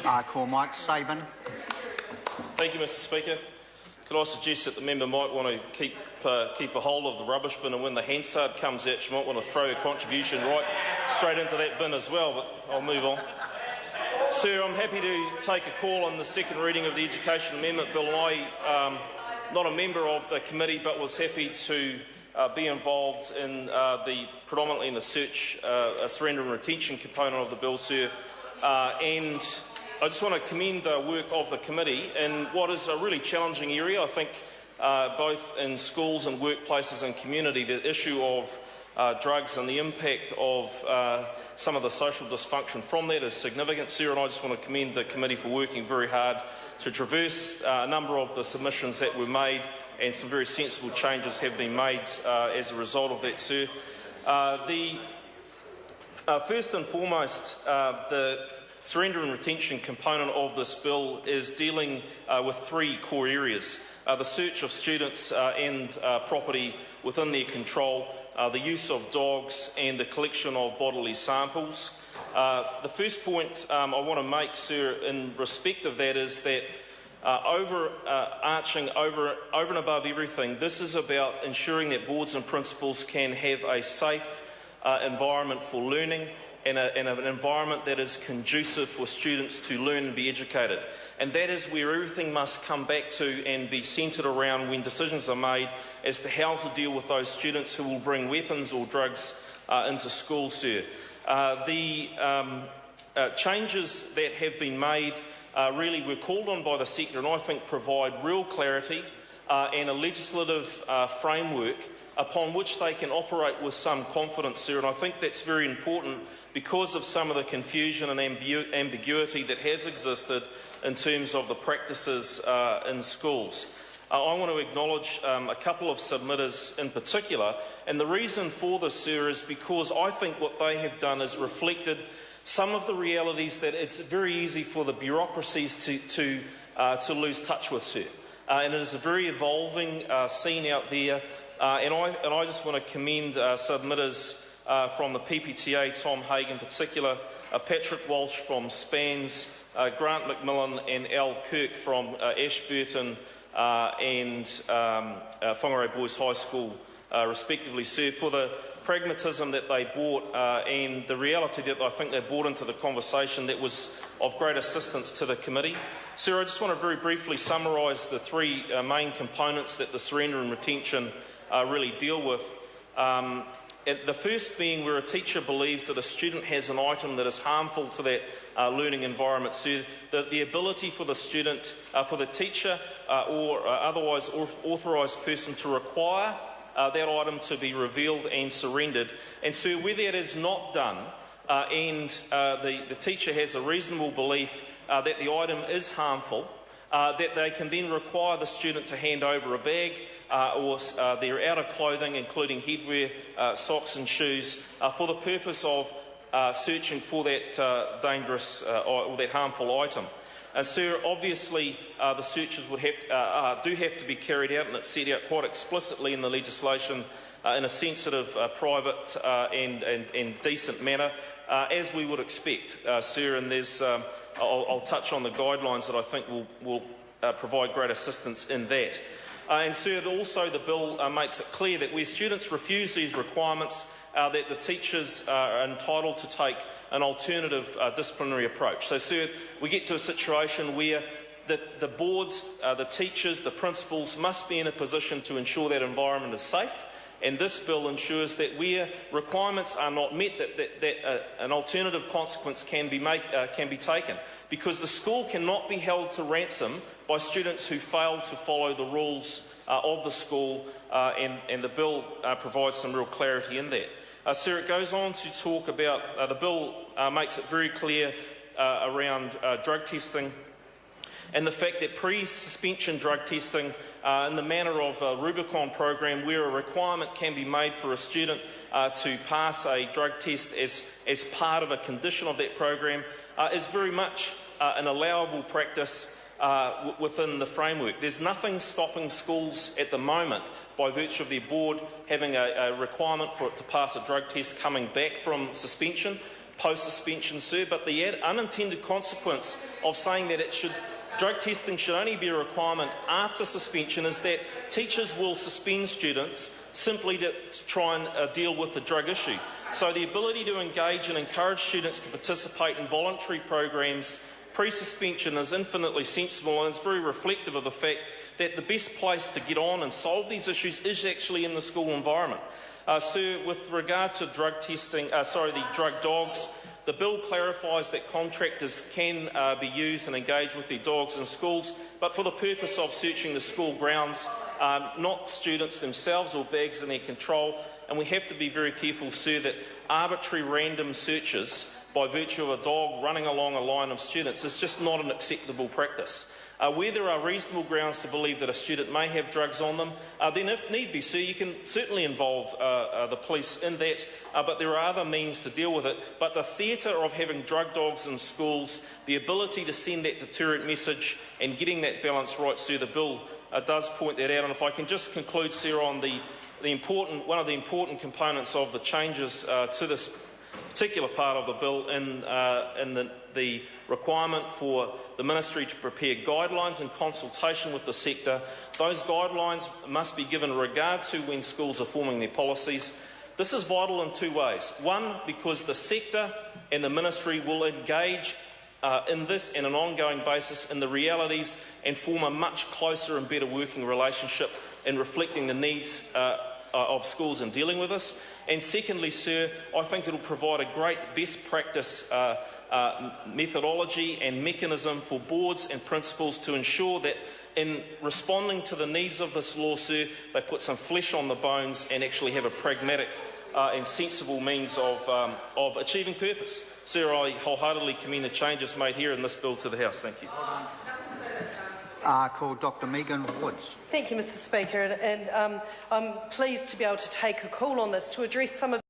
Call Mike Sabin. Thank you, Mr Speaker. Could I suggest that the member might want to keep a hold of the rubbish bin, and when the Hansard comes out, she might want to throw her contribution right straight into that bin as well, but I'll move on. Sir, I'm happy to take a call on the second reading of the Education Amendment Bill. I'm not a member of the committee, but was happy to be involved in predominantly in the surrender and retention component of the bill, sir. And I just want to commend the work of the committee in what is a really challenging area. I think both in schools and workplaces and community, the issue of drugs and the impact of some of the social dysfunction from that is significant, sir, and I just want to commend the committee for working very hard to traverse a number of the submissions that were made, and some very sensible changes have been made as a result of that, sir. First and foremost, the surrender and retention component of this bill is dealing with three core areas: the search of students and property within their control, the use of dogs, and the collection of bodily samples. The first point I want to make, sir, in respect of that is that overarching, over and above everything, this is about ensuring that boards and principals can have a safe environment for learning, and an environment that is conducive for students to learn and be educated. And that is where everything must come back to and be centred around when decisions are made as to how to deal with those students who will bring weapons or drugs into school, sir. The changes that have been made really were called on by the sector, and I think provide real clarity and a legislative framework upon which they can operate with some confidence, sir. And I think that's very important because of some of the confusion and ambiguity that has existed in terms of the practices in schools. I want to acknowledge a couple of submitters in particular, and the reason for this, sir, is because I think what they have done is reflected some of the realities that it's very easy for the bureaucracies to lose touch with, sir. And it is a very evolving scene out there, and I just want to commend submitters from the PPTA, Tom Haig in particular, Patrick Walsh from Spans, Grant McMillan and Al Kirk from Ashburton and Whangarei Boys High School, respectively, sir, for the pragmatism that they brought and the reality that I think they brought into the conversation that was of great assistance to the committee. Sir, I just want to very briefly summarise the three main components that the surrender and retention really deal with. The first being where a teacher believes that a student has an item that is harmful to that learning environment. So the ability for the student, for the teacher or otherwise authorised person to require that item to be revealed and surrendered. And so where that is not done and the teacher has a reasonable belief that the item is harmful, that they can then require the student to hand over a bag or their outer clothing, including headwear, socks and shoes, for the purpose of searching for that dangerous or that harmful item. And sir, obviously the searches would do have to be carried out, and it's set out quite explicitly in the legislation in a sensitive, private and decent manner, as we would expect, sir. And there's I'll touch on the guidelines that I think will provide great assistance in that. And sir, also the bill makes it clear that where students refuse these requirements, that the teachers are entitled to take an alternative disciplinary approach. So sir, we get to a situation where the board, the teachers, the principals must be in a position to ensure that environment is safe. And this bill ensures that where requirements are not met, that an alternative consequence can be taken, because the school cannot be held to ransom by students who fail to follow the rules of the school, and the bill provides some real clarity in that. Sir, it goes on to talk about, the bill makes it very clear around drug testing, and the fact that pre-suspension drug testing in the manner of a Rubicon program, where a requirement can be made for a student to pass a drug test as part of a condition of that program, is very much an allowable practice within the framework. There's nothing stopping schools at the moment, by virtue of their board having a requirement for it to pass a drug test coming back from suspension. post-suspension, sir, but the unintended consequence of saying that drug testing should only be a requirement after suspension is that teachers will suspend students simply to try and deal with the drug issue. So the ability to engage and encourage students to participate in voluntary programs pre-suspension is infinitely sensible, and it's very reflective of the fact that the best place to get on and solve these issues is actually in the school environment. Sir, with regard to drug testing, the drug dogs, the bill clarifies that contractors can be used and engage with their dogs in schools, but for the purpose of searching the school grounds, not students themselves or bags in their control. And we have to be very careful, sir, that arbitrary random searches by virtue of a dog running along a line of students is just not an acceptable practice. Where there are reasonable grounds to believe that a student may have drugs on them, then if need be, sir, you can certainly involve the police in that, but there are other means to deal with it. But the theatre of having drug dogs in schools, the ability to send that deterrent message and getting that balance right, sir, the bill does point that out. And if I can just conclude, sir, on one of the important components of the changes to this particular part of the bill in the requirement for the Ministry to prepare guidelines in consultation with the sector. Those guidelines must be given regard to when schools are forming their policies. This is vital in two ways. One, because the sector and the Ministry will engage in this on an ongoing basis in the realities and form a much closer and better working relationship in reflecting the needs of schools in dealing with this. And secondly, sir, I think it will provide a great best practice methodology and mechanism for boards and principals to ensure that in responding to the needs of this law, sir, they put some flesh on the bones and actually have a pragmatic and sensible means of achieving purpose. Sir, I wholeheartedly commend the changes made here in this bill to the House. Thank you. Call Dr Megan Woods. Thank you, Mr Speaker, and I'm pleased to be able to take a call on this to address some of